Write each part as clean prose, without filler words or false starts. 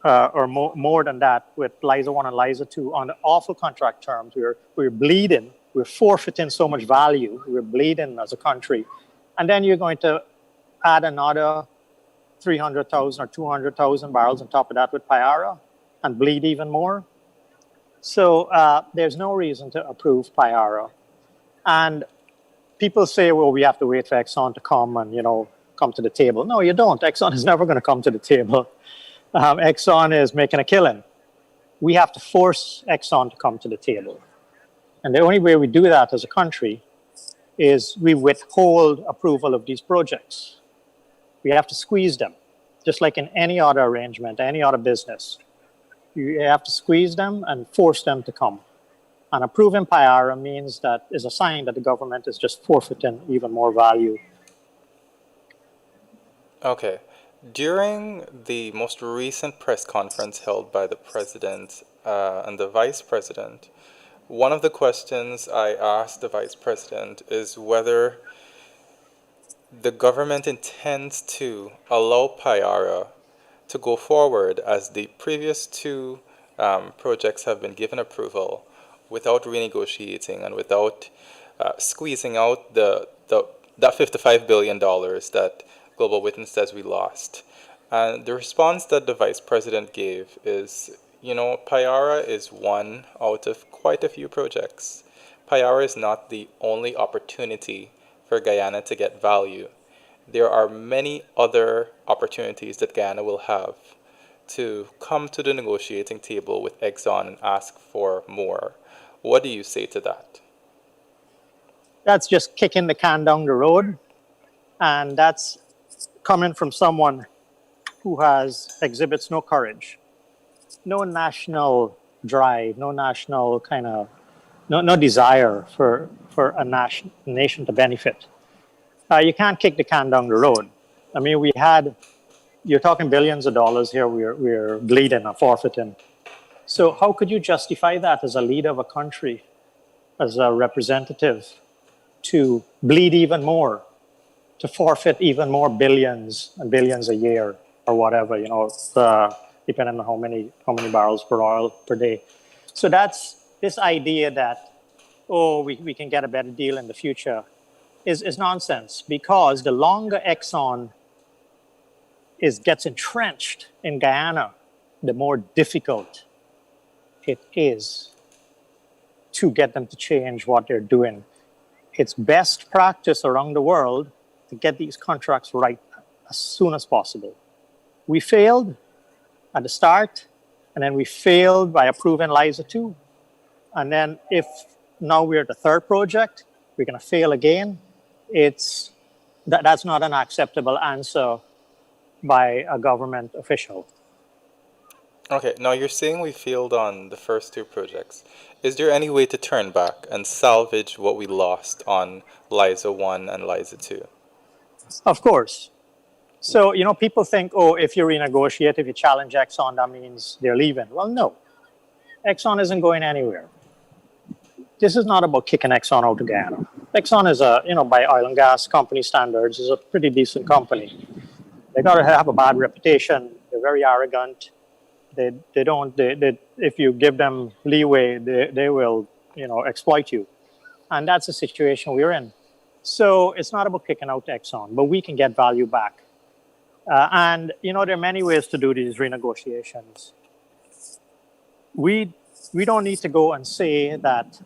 or more than that with Liza 1 and Liza 2 on the awful contract terms. We're bleeding. We're forfeiting so much value. We're bleeding as a country. And then you're going to add another 300,000 or 200,000 barrels on top of that with Payara and bleed even more. So there's no reason to approve Payara. And people say, well, we have to wait for Exxon to come and, come to the table. No, you don't. Exxon is never going to come to the table. Exxon is making a killing. We have to force Exxon to come to the table. And the only way we do that as a country is we withhold approval of these projects. We have to squeeze them, just like in any other arrangement, any other business. You have to squeeze them and force them to come. And approving Payara means that is a sign that the government is just forfeiting even more value. Okay. During the most recent press conference held by the president and the vice president, one of the questions I asked the vice president is whether the government intends to allow Payara to go forward as the previous two projects have been given approval without renegotiating and without squeezing out that $55 billion that Global Witness says we lost. And the response that the vice president gave is, Payara is one out of quite a few projects. Payara is not the only opportunity for Guyana to get value. There are many other opportunities that Guyana will have to come to the negotiating table with Exxon and ask for more. What do you say to that? That's just kicking the can down the road. And that's coming from someone who exhibits no courage, no national drive, no national no desire for a nation to benefit. You can't kick the can down the road. I mean, you're talking billions of dollars here, we're bleeding or forfeiting. So how could you justify that as a leader of a country, as a representative, to bleed even more, to forfeit even more billions and billions a year or whatever, depending on how many barrels per oil per day. So that's this idea that, we can get a better deal in the future is nonsense, because the longer Exxon gets entrenched in Guyana, the more difficult it is to get them to change what they're doing. It's best practice around the world to get these contracts right as soon as possible. We failed at the start, and then we failed by approving Liza 2. And then if now we're at the third project, we're going to fail again. That's not an acceptable answer by a government official. Okay, now you're saying we failed on the first two projects. Is there any way to turn back and salvage what we lost on Liza 1 and Liza 2? Of course. So, people think, if you renegotiate, if you challenge Exxon, that means they're leaving. Well, no. Exxon isn't going anywhere. This is not about kicking Exxon out of Guyana. Exxon is by oil and gas company standards, is a pretty decent company. They got to have a bad reputation. They're very arrogant. If you give them leeway, they will, exploit you. And that's the situation we're in. So it's not about kicking out Exxon, but we can get value back. And, there are many ways to do these renegotiations. We don't need to go and say that,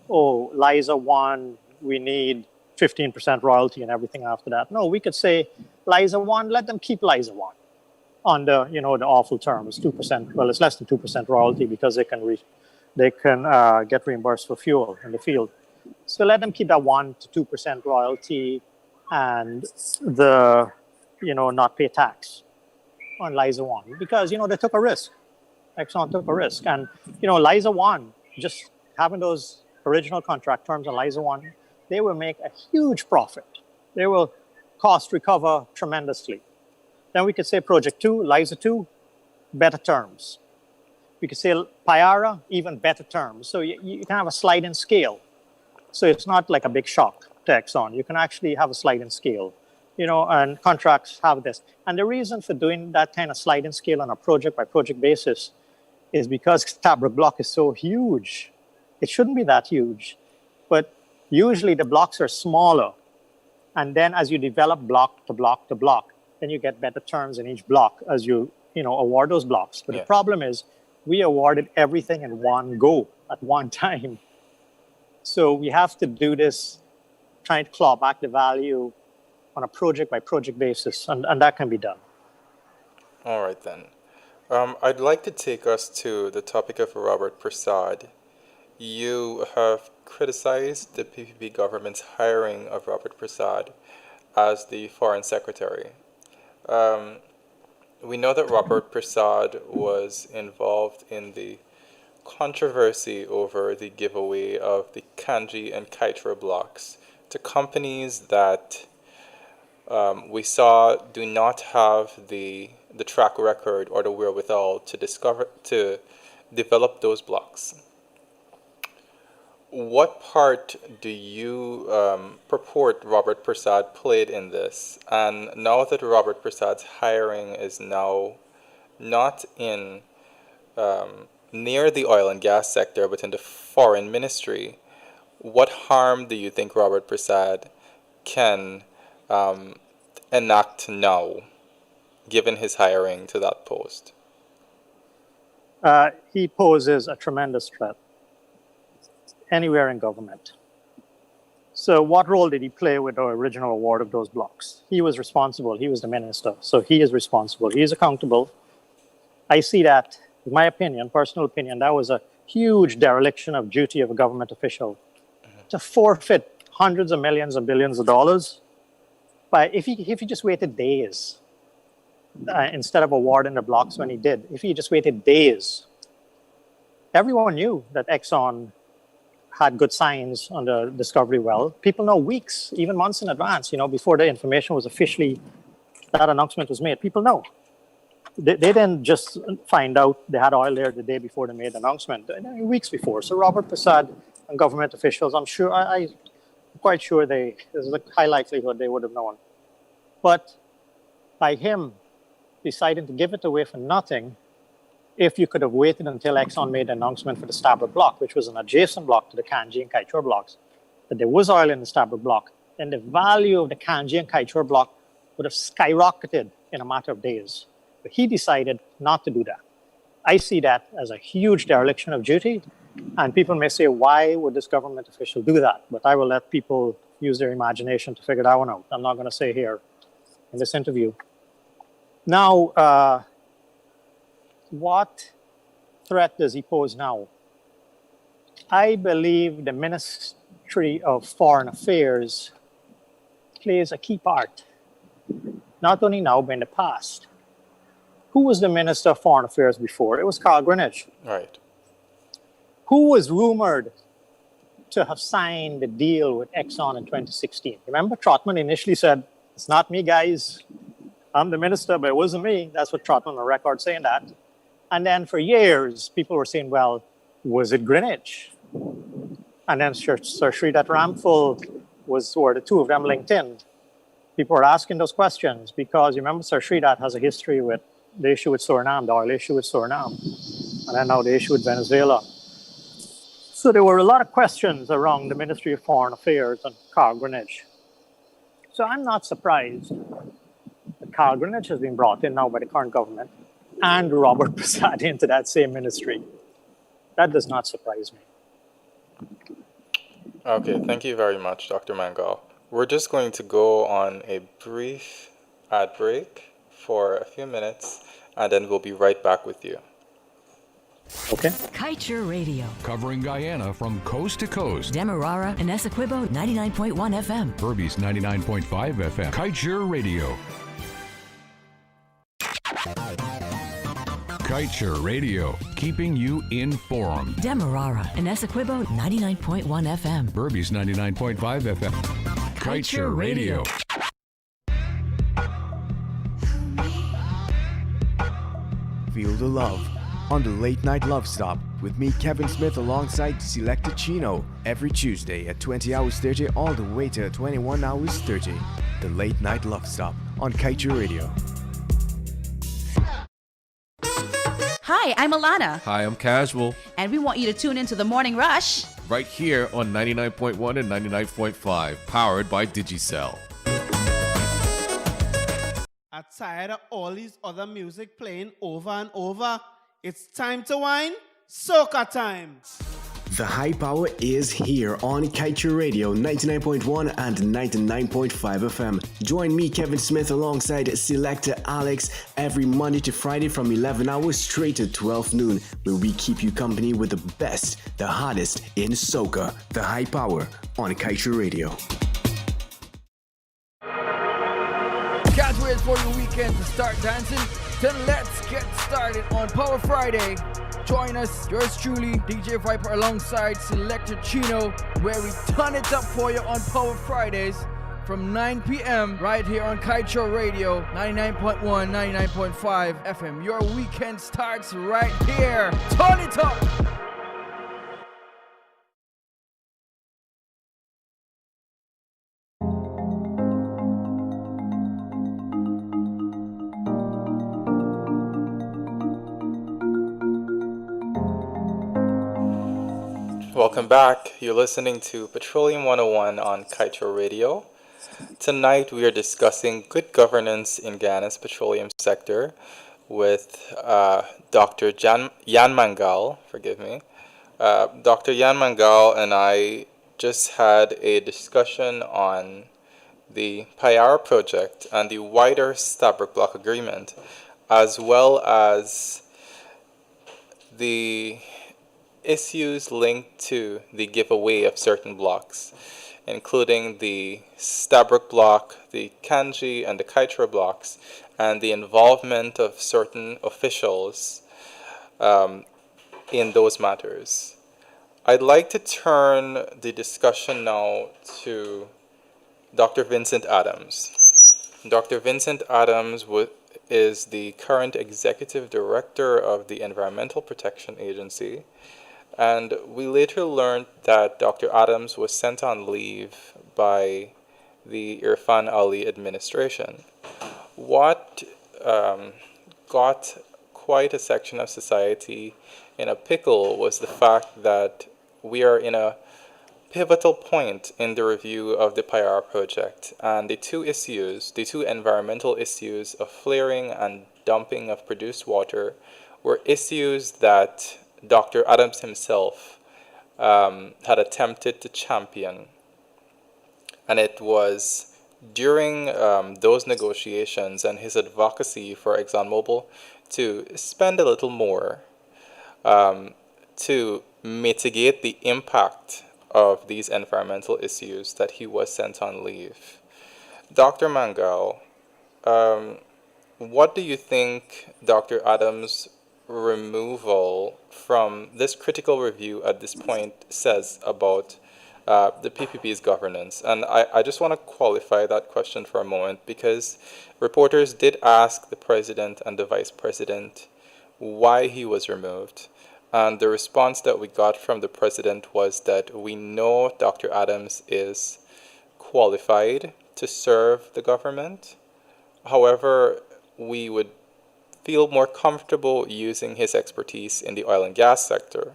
Liza 1, we need 15% royalty and everything after that. No, we could say, Liza 1, let them keep Liza 1 on the, the awful terms, 2%. Well, it's less than 2% royalty because they can get reimbursed for fuel in the field. So let them keep that 1 to 2% royalty and not pay tax on Liza 1 because, they took a risk. Exxon took a risk. And, Liza 1, just having those original contract terms on Liza 1, they will make a huge profit. They will cost recover tremendously. Then we could say Project 2, Liza 2, better terms. We could say Payara, even better terms. So you can have a sliding scale. So it's not like a big shock to Exxon. You can actually have a sliding scale. and contracts have this. And the reason for doing that kind of sliding scale on a project by project basis is because Stabroek Block is so huge. It shouldn't be that huge, but usually the blocks are smaller. And then as you develop block to block to block, then you get better terms in each block as you award those blocks. But the problem is we awarded everything in one go at one time. So we have to do this, trying to claw back the value on a project by project basis, and that can be done. All right then. I'd like to take us to the topic of Robert Prasad. You have criticized the PPP government's hiring of Robert Prasad as the Foreign Secretary. We know that Robert Prasad was involved in the controversy over the giveaway of the Kanji and Kaieteur blocks to companies that we saw do not have the track record or the wherewithal to develop those blocks. What part do you purport Robert Prasad played in this? And now that Robert Prasad's hiring is now not in near the oil and gas sector, but in the foreign ministry, what harm do you think Robert Prasad can enact now, given his hiring to that post? He poses a tremendous threat anywhere in government. So what role did he play with the original award of those blocks? He was responsible. He was the minister. So he is responsible. He is accountable. I see that, in my opinion, personal opinion, that was a huge dereliction of duty of a government official to forfeit hundreds of millions and billions of dollars. But if he just waited days, instead of awarding the blocks when he did, if he just waited days, everyone knew that Exxon had good signs on the discovery well. People know weeks, even months in advance, before the information was officially, that announcement was made. People know. They didn't just find out they had oil there the day before they made the announcement, weeks before. So Robert Prasad and government officials, I'm quite sure there's a high likelihood they would have known. But by him deciding to give it away for nothing, if you could have waited until Exxon made the announcement for the Stabroek block, which was an adjacent block to the Kanji and Kaieteur blocks, that there was oil in the Stabroek block, then the value of the Kanji and Kaieteur block would have skyrocketed in a matter of days. But he decided not to do that. I see that as a huge dereliction of duty, and people may say, why would this government official do that? But I will let people use their imagination to figure that one out. I'm not going to say here in this interview. Now, what threat does he pose now? I believe the Ministry of Foreign Affairs plays a key part, not only now, but in the past. Who was the Minister of Foreign Affairs before? It was Carl Greenidge. Right. Who was rumored to have signed the deal with Exxon in 2016? Remember, Trotman initially said, it's not me, guys. I'm the minister, but it wasn't me. That's what Trotman on the record saying that. And then for years, people were saying, well, was it Greenidge? And then Sir Sridhar Ramphal were the two of them linked in. People were asking those questions because you remember Sir Sridhar has a history with the issue with Suriname, the oil issue with Suriname, and then now the issue with Venezuela. So there were a lot of questions around the Ministry of Foreign Affairs and Carl Greenidge. So I'm not surprised that Carl Greenidge has been brought in now by the current government and Robert Prasad into that same ministry. That does not surprise me. Okay, thank you very much, Dr. Mangal. We're just going to go on a brief ad break for a few minutes, and then we'll be right back with you. Okay. Kaieteur Radio. Covering Guyana from coast to coast. Demerara and Essequibo 99.1 FM. Berbice 99.5 FM. Kaieteur Radio. Kaieteur Radio, keeping you informed. Demerara and Essequibo 99.1 FM. Berbice 99.5 FM. Kaieteur Radio. Feel the love on the Late Night Love Stop with me, Kevin Smith, alongside Selected Chino, every Tuesday at 20 hours 30 all the way to 21 hours 30. the late night love stop on Kaieteur Radio. Hi, I'm Alana, Hi, I'm Casual. and we want you to tune into the Morning Rush. Right here on 99.1 and 99.5, powered by Digicel. I'm tired of all these other music playing over and over. It's time to whine. Soca time. The high power is here on Kaieteur Radio 99.1 and 99.5 FM. Join me, Kevin Smith, alongside Selector Alex every Monday to Friday from 11 hours straight to 12 noon, where we keep you company with the best, the hottest in soca. The high power on Kaieteur Radio. Can't wait for your weekend to start dancing? Then let's get started on Power Friday. Join us, yours truly, DJ Viper alongside Selector Chino, where we turn it up for you on Power Fridays from 9 p.m. right here on Kaieteur Radio 99.1, 99.5 FM. Your weekend starts right here. Turn it up! Welcome back. You're listening to Petroleum 101 on Kaieteur Radio. Tonight we are discussing good governance in Ghana's petroleum sector with Dr. Yan Mangal. Dr. Yan Mangal and I just had a discussion on the Payara project and the wider Stabroek Block Agreement, as well as the issues linked to the giveaway of certain blocks, including the Stabroek block, the Kanji and the Kaieteur blocks, and the involvement of certain officials in those matters. I'd like to turn the discussion now to Dr. Vincent Adams. Dr. Vincent Adams is the current executive director of the Environmental Protection Agency. And we later learned that Dr. Adams was sent on leave by the Irfan Ali administration. What got quite a section of society in a pickle was the fact that we are in a pivotal point in the review of the Payara project, and the two environmental issues of flaring and dumping of produced water were issues that Dr. Adams himself had attempted to champion. And it was during those negotiations and his advocacy for ExxonMobil to spend a little more to mitigate the impact of these environmental issues that he was sent on leave. Dr. Mangal, what do you think Dr. Adams' removal from this critical review at this point says about the PPP's governance? And I just want to qualify that question for a moment, because reporters did ask the president and the vice president why he was removed. And the response that we got from the president was that we know Dr. Adams is qualified to serve the government. However, we would feel more comfortable using his expertise in the oil and gas sector.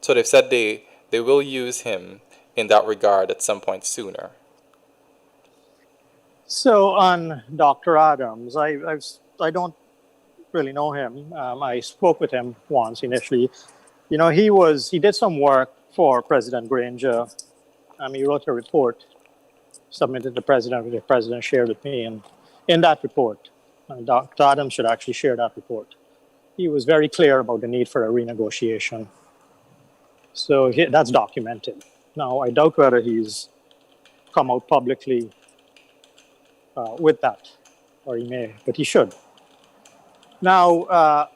So they've said they will use him in that regard at some point sooner. So on Dr. Adams, I don't really know him. I spoke with him once initially. You know, he did some work for President Granger. He wrote a report, submitted to the president, which the president shared with me. And in that report, Dr. Adams should actually share that report. He was very clear about the need for a renegotiation. So that's documented. Now, I doubt whether he's come out publicly with that, or he may, but he should. Now,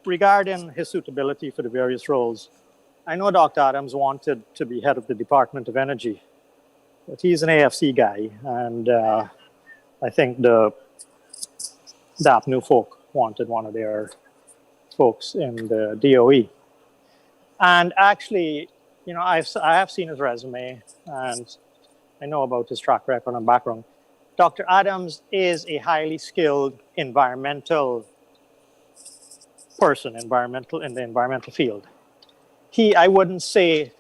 regarding his suitability for the various roles, I know Dr. Adams wanted to be head of the Department of Energy, but he's an AFC guy, and I think the DAPNU folk wanted one of their folks in the DOE. And actually, you know, I have seen his resume, and I know about his track record and background. Dr. Adams is a highly skilled environmental person, in the environmental field. I wouldn't say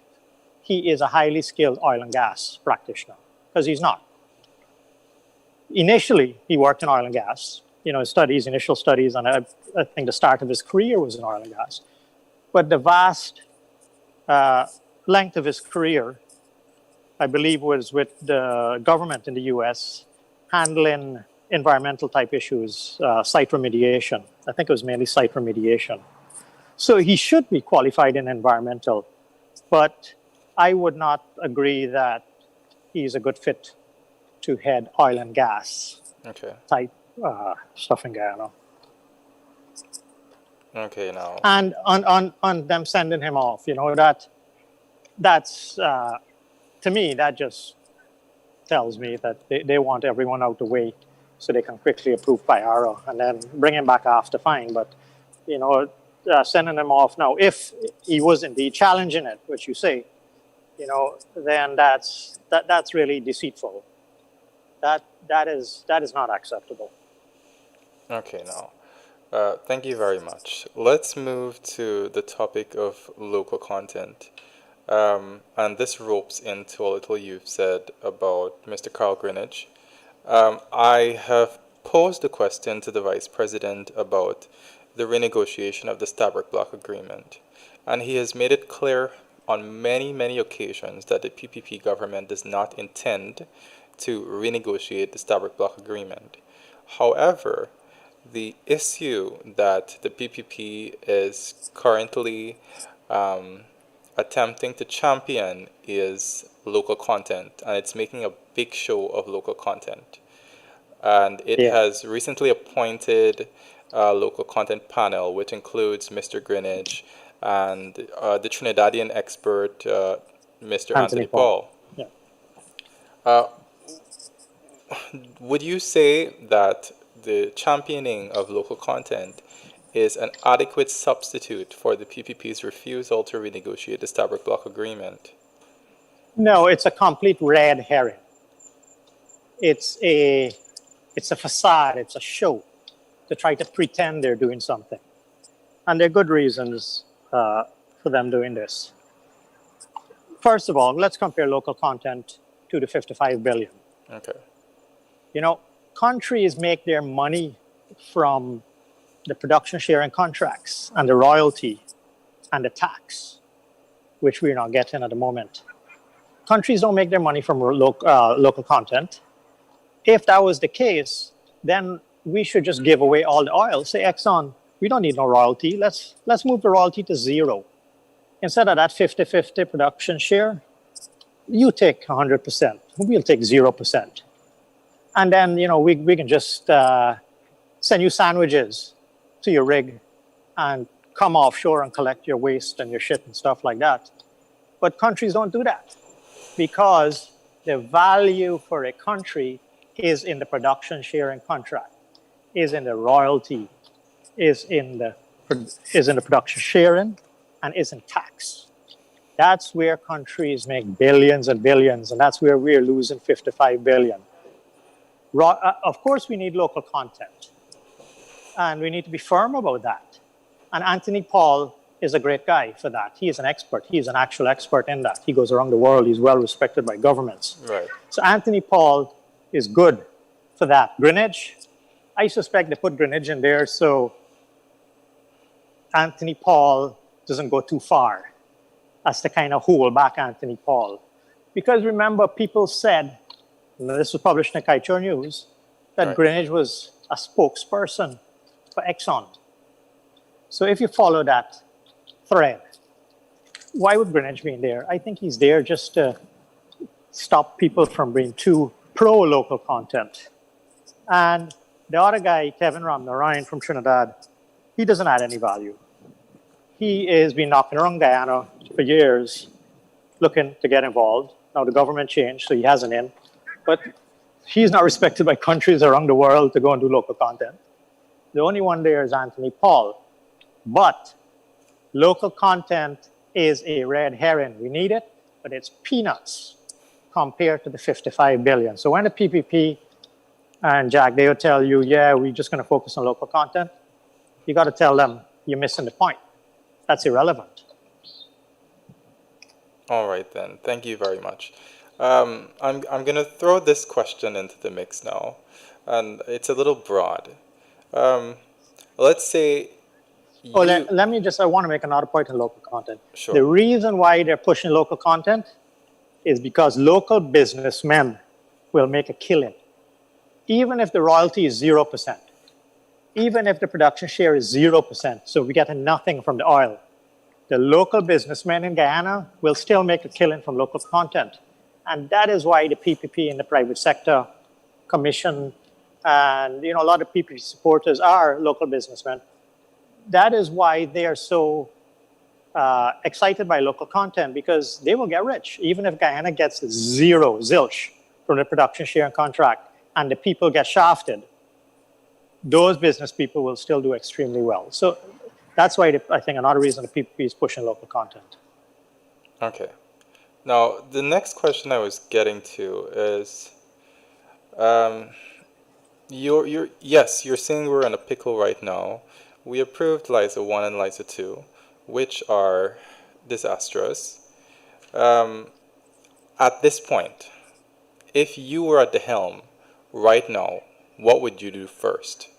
he is a highly skilled oil and gas practitioner, because he's not. Initially, he worked in oil and gas, initial studies, and I think the start of his career was in oil and gas. But the vast length of his career, I believe, was with the government in the US, handling environmental type issues, site remediation. I think it was mainly site remediation. So he should be qualified in environmental, but I would not agree that he's a good fit to head oil and gas type stuff in Guyana. Okay, now. And on them sending him off, that's to me, that just tells me that they want everyone out the way so they can quickly approve Payara and then bring him back after, fine. But, sending him off now, if he was indeed challenging it, which you say, then that's really deceitful. That is not acceptable. Okay, now, thank you very much. Let's move to the topic of local content. And this ropes into a little you've said about Mr. Carl Greenidge. I have posed a question to the Vice President about the renegotiation of the Stabroek Block Agreement. And he has made it clear on many, many occasions that the PPP government does not intend to renegotiate the Stabroek Block Agreement. However, the issue that the PPP is currently attempting to champion is local content, and it's making a big show of local content. And it has recently appointed a local content panel, which includes Mr. Greenidge and the Trinidadian expert, Mr. Anthony Paul. Yeah. Would you say that the championing of local content is an adequate substitute for the PPP's refusal to renegotiate the Stabroek Block Agreement? No, it's a complete red herring. It's a facade, it's a show to try to pretend they're doing something. And there are good reasons for them doing this. First of all, let's compare local content to the 55 billion. Okay. Countries make their money from the production sharing contracts and the royalty and the tax, which we're not getting at the moment. Countries don't make their money from local content. If that was the case, then we should just give away all the oil. Say, Exxon, we don't need no royalty. Let's move the royalty to zero. Instead of that 50-50 production share, you take 100%. We'll take 0%. And then, we can just send you sandwiches to your rig and come offshore and collect your waste and your shit and stuff like that. But countries don't do that because the value for a country is in the production sharing contract, is in the royalty, is in the production sharing, and is in tax. That's where countries make billions and billions, and that's where we're losing 55 billion. Of course, we need local content, and we need to be firm about that. And Anthony Paul is a great guy for that. He is an expert. He is an actual expert in that. He goes around the world. He's well respected by governments. Right. So Anthony Paul is good for that. Greenidge, I suspect they put Greenidge in there so Anthony Paul doesn't go too far as to kind of hold back Anthony Paul. Because remember, people said, and this was published in the Kaieteur News, that Greenidge was a spokesperson for Exxon. So if you follow that thread, why would Greenidge be in there? I think he's there just to stop people from being too pro-local content. And the other guy, Kevin Ramnarayan from Trinidad, he doesn't add any value. He has been knocking around Guyana for years, looking to get involved. Now the government changed, so he hasn't in. But he's not respected by countries around the world to go and do local content. The only one there is Anthony Paul. But local content is a red herring. We need it, but it's peanuts compared to the 55 billion. So when the PPP and Jack, they would tell you, yeah, we're just going to focus on local content. You got to tell them you're missing the point. That's irrelevant. All right then. Thank you very much. I'm going to throw this question into the mix now, and it's a little broad. Let's say Oh, you... let me just, I want to make another point on local content. Sure. The reason why they're pushing local content is because local businessmen will make a killing. Even if the royalty is 0%, even if the production share is 0%, so we get nothing from the oil, the local businessmen in Guyana will still make a killing from local content. And that is why the PPP in the private sector commission and a lot of PPP supporters are local businessmen. That is why they are so excited by local content, because they will get rich. Even if Guyana gets zilch from the production sharing contract and the people get shafted, those business people will still do extremely well. So that's why I think another reason the PPP is pushing local content. Okay. Now, the next question I was getting to is, you're saying we're in a pickle right now. We approved LISA 1 and LISA 2, which are disastrous. At this point, if you were at the helm right now, what would you do first?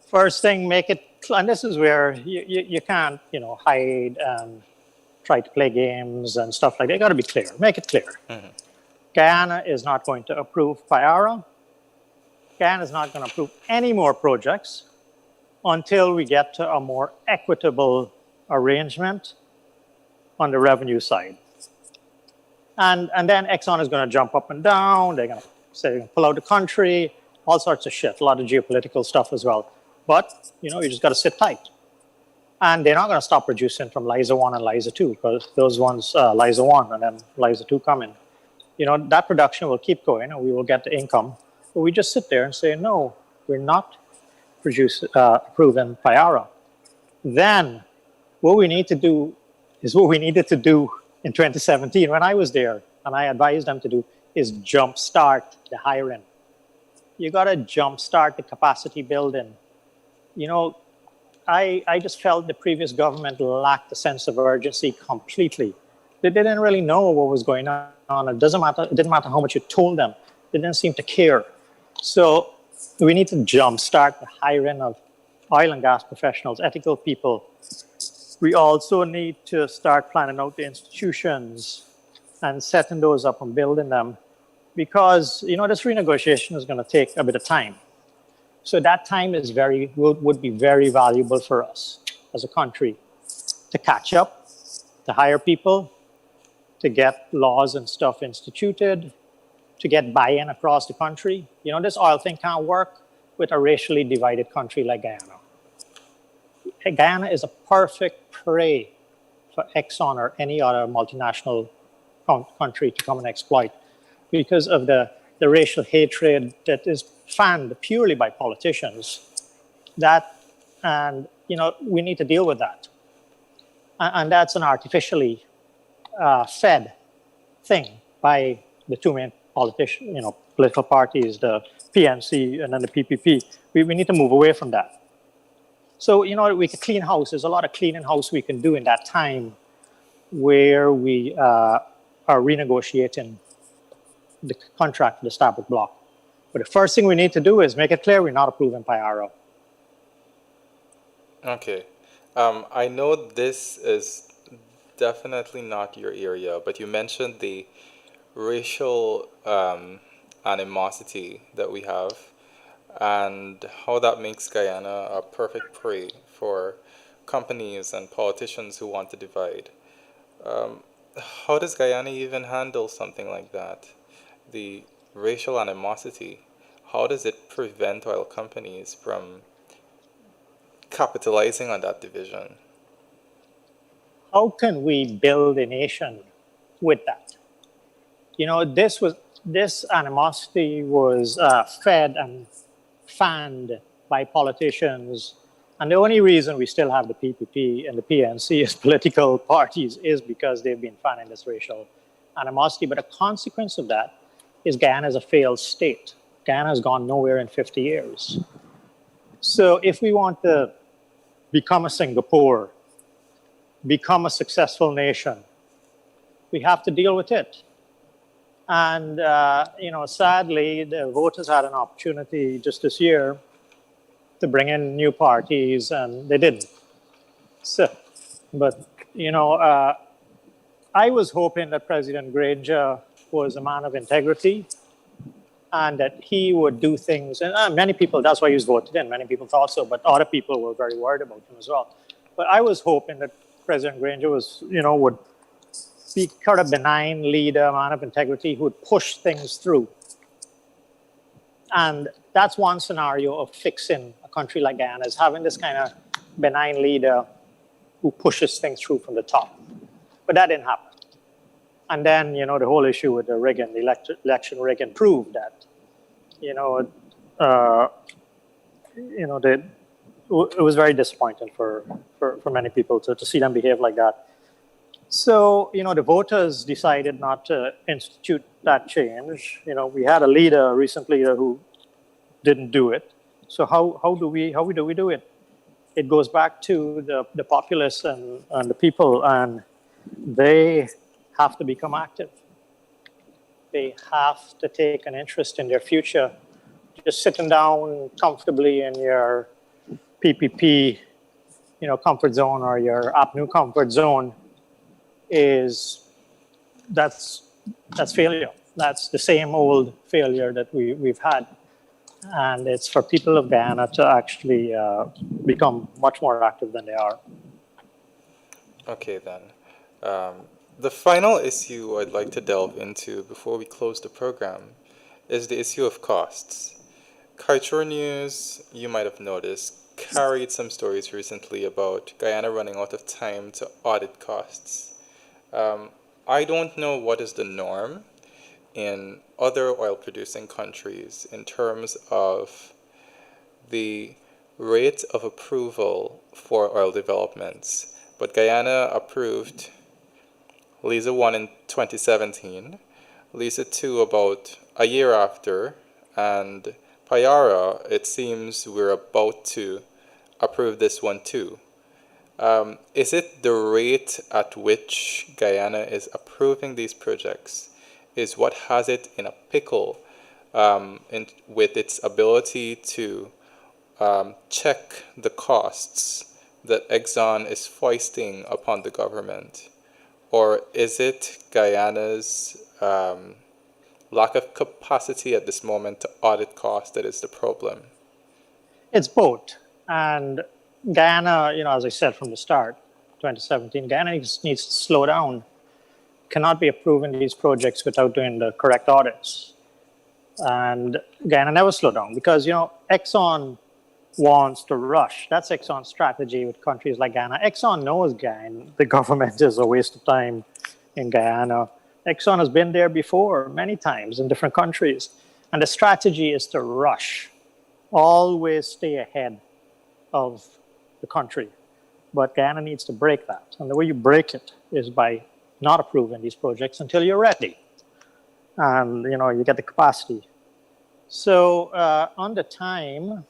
First thing, make it, and this is where you can't, hide and try to play games and stuff like that. You got to be clear. Make it clear. Mm-hmm. Guyana is not going to approve Payara. Guyana is not going to approve any more projects until we get to a more equitable arrangement on the revenue side. And then Exxon is going to jump up and down. They're going to say they're going to pull out the country, all sorts of shit, a lot of geopolitical stuff as well. But, you just got to sit tight. And they're not going to stop producing from LISA 1 and LISA 2, because those ones, LISA 1 and then LISA 2 come in. That production will keep going and we will get the income. But we just sit there and say, no, we're not approving Payara. Then what we need to do is what we needed to do in 2017 when I was there, and I advised them to do, is jumpstart the hiring. You got to jumpstart the capacity building. I just felt the previous government lacked a sense of urgency completely. They didn't really know what was going on. It didn't matter how much you told them. They didn't seem to care. So we need to jumpstart the hiring of oil and gas professionals, ethical people. We also need to start planning out the institutions and setting those up and building them, because this renegotiation is going to take a bit of time. So that time is would be very valuable for us as a country to catch up, to hire people, to get laws and stuff instituted, to get buy-in across the country. This oil thing can't work with a racially divided country like Guyana. Guyana is a perfect prey for Exxon or any other multinational country to come and exploit, because of the racial hatred that is fanned purely by politicians. We need to deal with that. And that's an artificially fed thing by the two main political parties, the PNC and then the PPP. We need to move away from that. So, we can clean house. There's a lot of cleaning house we can do in that time where we are renegotiating the contract for the Starboard Block. But the first thing we need to do is make it clear we're not approving Payara. Okay. I know this is definitely not your area, but you mentioned the racial animosity that we have and how that makes Guyana a perfect prey for companies and politicians who want to divide. How does Guyana even handle something like that? The racial animosity, how does it prevent oil companies from capitalizing on that division? How can we build a nation with that? This animosity was fed and fanned by politicians. And the only reason we still have the PPP and the PNC as political parties is because they've been fanning this racial animosity. But a consequence of that is Guyana is a failed state. Guyana has gone nowhere in 50 years. So if we want to become a Singapore, become a successful nation, we have to deal with it. And, sadly, the voters had an opportunity just this year to bring in new parties, and they didn't. So, but, I was hoping that President Granger was a man of integrity and that he would do things. And many people, that's why he was voted in. Many people thought so, but other people were very worried about him as well. But I was hoping that President Granger would be kind of benign leader, a man of integrity who would push things through. And that's one scenario of fixing a country like Guyana, is having this kind of benign leader who pushes things through from the top. But that didn't happen. And then, the whole issue with the rigging, the election rigging proved that, it was very disappointing for many people to see them behave like that. So, the voters decided not to institute that change. We had a recent leader who didn't do it. So how do we do it? It goes back to the populace and the people, and they have to become active. They have to take an interest in their future. Just sitting down comfortably in your PPP, comfort zone, or your APNU comfort zone, that's failure. That's the same old failure that we've had. And it's for people of Guyana to actually become much more active than they are. Okay, then. The final issue I'd like to delve into before we close the program is the issue of costs. Kaieteur News, you might have noticed, carried some stories recently about Guyana running out of time to audit costs. I don't know what is the norm in other oil-producing countries in terms of the rate of approval for oil developments, but Guyana approved Liza 1 in 2017, Liza 2 about a year after, and Payara, it seems we're about to approve this one too. Is it the rate at which Guyana is approving these projects is what has it in a pickle with its ability to check the costs that Exxon is foisting upon the government? Or is it Guyana's lack of capacity at this moment to audit costs that is the problem? It's both. And Guyana, as I said from the start, 2017, Guyana needs to slow down. Cannot be approving these projects without doing the correct audits. And Guyana never slowed down because, Exxon wants to rush. That's Exxon's strategy with countries like Guyana. Exxon knows the government is a waste of time in Guyana. Exxon has been there before many times in different countries. And the strategy is to rush, always stay ahead of the country. But Guyana needs to break that. And the way you break it is by not approving these projects until you're ready. And, you get the capacity. So on the time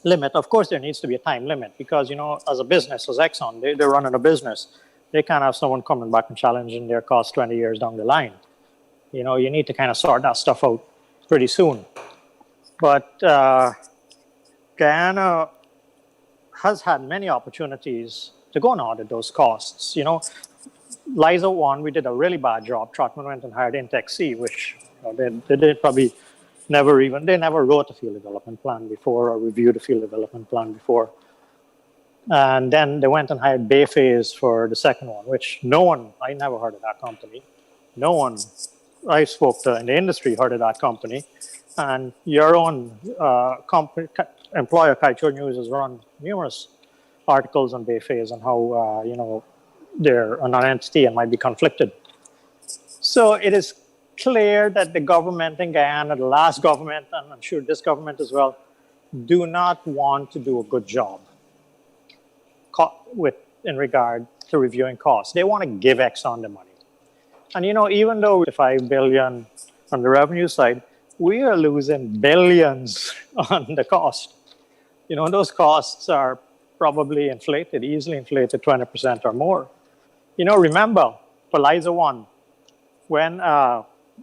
limit, of course, there needs to be a time limit because, as a business, as Exxon, they're running a business. They can't have someone coming back and challenging their costs 20 years down the line. You need to kind of sort that stuff out pretty soon. But Guyana has had many opportunities to go and audit those costs. Liza 1, we did a really bad job. Trotman went and hired Intex C, which they did probably they never wrote a field development plan before or reviewed a field development plan before. And then they went and hired Bayphase for the second one, which I never heard of that company. No one I spoke to in the industry heard of that company. And your own employer, Kaieteur News, has run numerous articles on Bayphase and how, they're a non-entity and might be conflicted. So it is clear that the government in Guyana, the last government, and I'm sure this government as well, do not want to do a good job in regard to reviewing costs. They want to give Exxon the money. And, even though $5 billion on the revenue side, we are losing billions on the cost. Those costs are probably inflated, easily inflated 20% or more. Remember, for Liza 1, when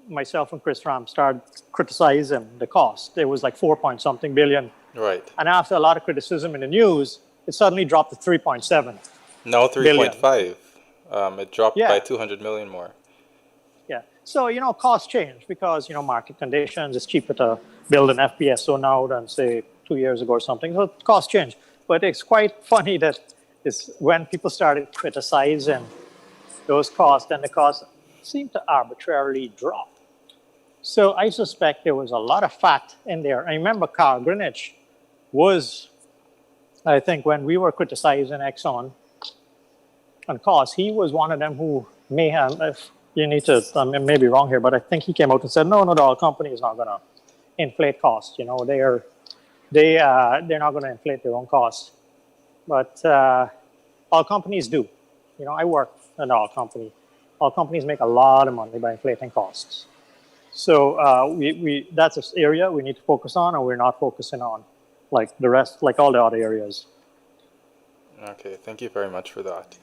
myself and Chris Ram started criticizing the cost, it was like 4 point something billion. Right. And after a lot of criticism in the news, it suddenly dropped to 3.7. Now 3.5. It dropped by Yeah. 200 million more. Yeah. So, costs change because, market conditions, it's cheaper to build an FPSO now than, say, 2 years ago or something. So costs change. But it's quite funny that when people started criticizing those costs, then the costs seemed to arbitrarily drop. So I suspect there was a lot of fat in there. I remember Carl Greenwich was, I think, when we were criticizing Exxon on costs, he was one of them who may have, if you need to, I may be wrong here, but I think he came out and said, no, the oil company is not going to inflate costs. They're not going to inflate their own costs. But oil companies do. I work in an oil company. Oil companies make a lot of money by inflating costs. So that's an area we need to focus on, and we're not focusing on like the rest, like all the other areas. Okay, thank you very much for that.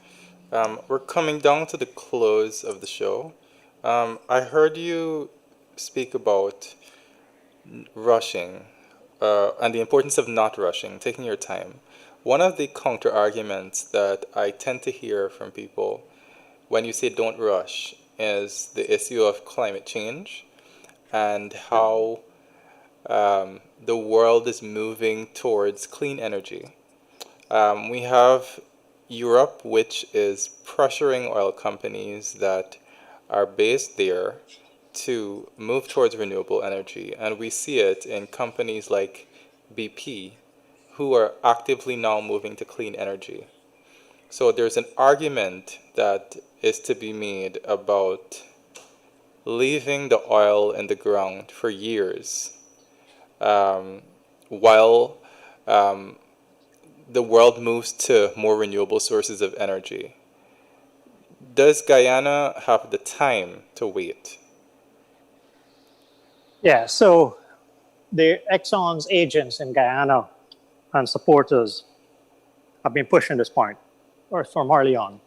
We're coming down to the close of the show. I heard you speak about rushing and the importance of not rushing, taking your time. One of the counter arguments that I tend to hear from people when you say don't rush is the issue of climate change and how the world is moving towards clean energy. We have Europe, which is pressuring oil companies that are based there to move towards renewable energy. And we see it in companies like BP, who are actively now moving to clean energy. So there's an argument that is to be made about leaving the oil in the ground for years while the world moves to more renewable sources of energy. Does Guyana have the time to wait? Yeah, so the Exxon's agents in Guyana and supporters have been pushing this point, or from early on.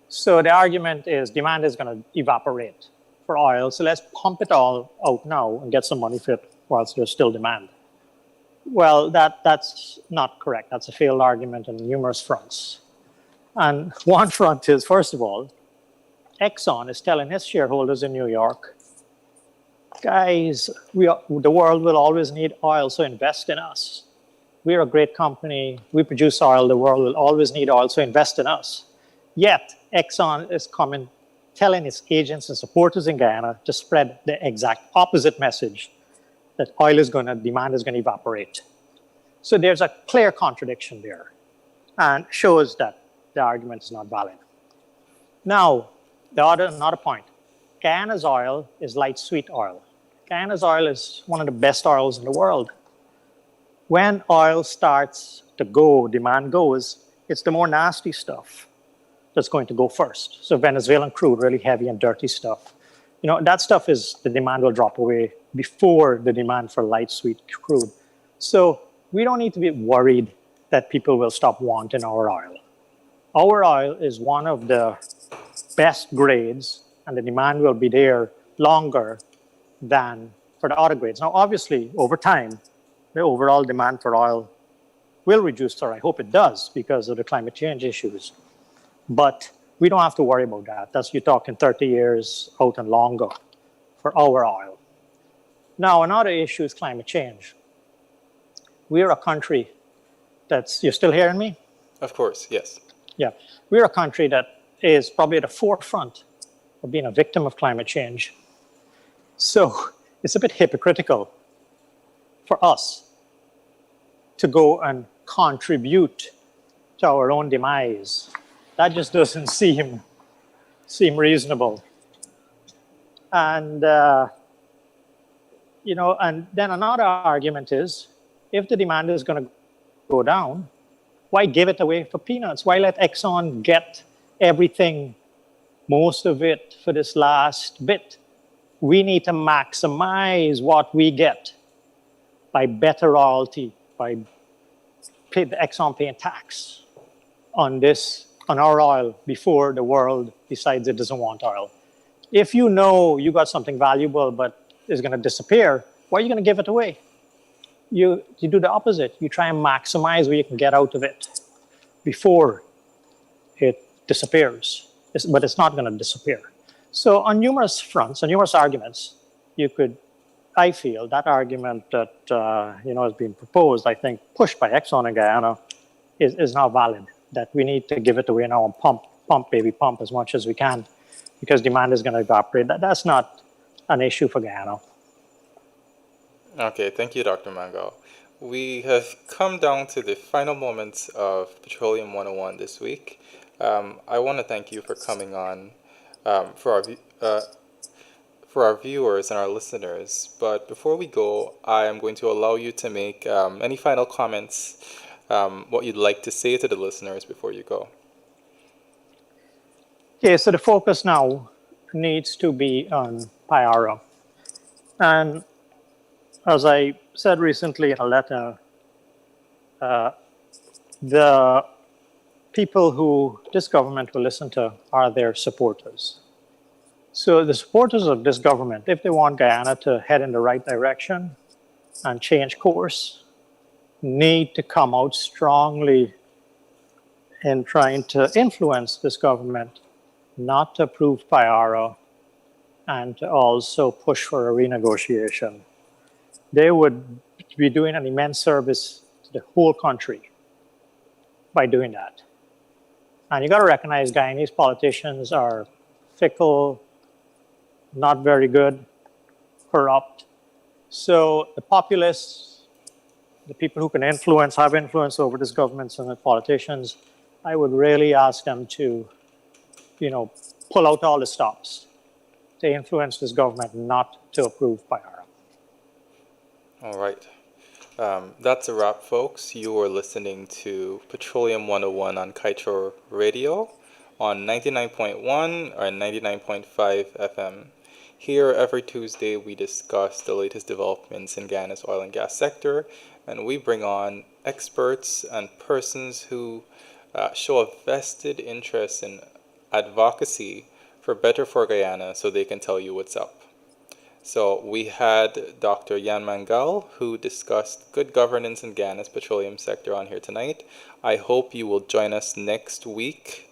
So the argument is demand is going to evaporate for oil, so let's pump it all out now and get some money for it whilst there's still demand. Well, that's not correct. That's a failed argument on numerous fronts. And one front is, first of all, Exxon is telling his shareholders in New York, guys, the world will always need oil, so invest in us. We're a great company. We produce oil. The world will always need oil, so invest in us. Yet, Exxon is telling its agents and supporters in Guyana to spread the exact opposite message, that demand is going to evaporate. So there's a clear contradiction there and shows that the argument is not valid. Now, another point. Guyana's oil is light sweet oil. Guyana's oil is one of the best oils in the world. When oil starts to go, demand goes, it's the more nasty stuff that's going to go first. So Venezuelan crude, really heavy and dirty stuff. That stuff the demand will drop away before the demand for light sweet crude. So we don't need to be worried that people will stop wanting our oil. Our oil is one of the best grades, and the demand will be there longer than for the other grades. Now, obviously, over time, the overall demand for oil will reduce, or I hope it does, because of the climate change issues. But we don't have to worry about that. You're talking 30 years out and longer for our oil. Now, another issue is climate change. We're a country you're still hearing me? Of course, yes. Yeah, we're a country that is probably at the forefront of being a victim of climate change. So it's a bit hypocritical for us to go and contribute to our own demise. That just doesn't seem reasonable. And, and then another argument is, if the demand is going to go down, why give it away for peanuts? Why let Exxon get everything most of it for this last bit. We need to maximize what we get by better royalty, by the Exxon paying tax on our oil before the world decides it doesn't want oil. If you know you got something valuable but is going to disappear, why are you going to give it away? You do the opposite. You try and maximize what you can get out of it before it disappears. But it's not going to disappear. So on numerous fronts, on numerous arguments, I feel that argument that is being proposed, I think pushed by Exxon and Guyana, is now valid. That we need to give it away now and pump, baby, pump as much as we can, because demand is going to evaporate. That's not an issue for Guyana. Okay, thank you, Dr. Mangal. We have come down to the final moments of Petroleum 101 this week. I want to thank you for coming on for our viewers and our listeners. But before we go, I am going to allow you to make any final comments, what you'd like to say to the listeners before you go. Okay, so the focus now needs to be on Payara. And as I said recently in a letter, the people who this government will listen to are their supporters. So the supporters of this government, if they want Guyana to head in the right direction and change course, need to come out strongly in trying to influence this government not to approve Payara and to also push for a renegotiation. They would be doing an immense service to the whole country by doing that. And you got to recognize Guyanese politicians are fickle, not very good, corrupt. So the populists, the people who can have influence over this government and the politicians, I would really ask them to, pull out all the stops to influence this government not to approve Payara. All right. That's a wrap, folks. You are listening to Petroleum 101 on Kaieteur Radio on 99.1 or 99.5 FM. Here, every Tuesday, we discuss the latest developments in Guyana's oil and gas sector, and we bring on experts and persons who show a vested interest in advocacy for better for Guyana so they can tell you what's up. So we had Dr. Yan Mangal, who discussed good governance in Guyana's petroleum sector on here tonight. I hope you will join us next week,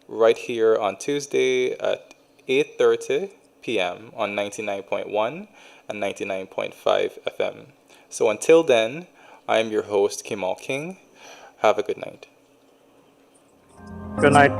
right here on Tuesday at 8:30 p.m. on 99.1 and 99.5 FM. So until then, I am your host, Kemol King. Have a good night. Good night.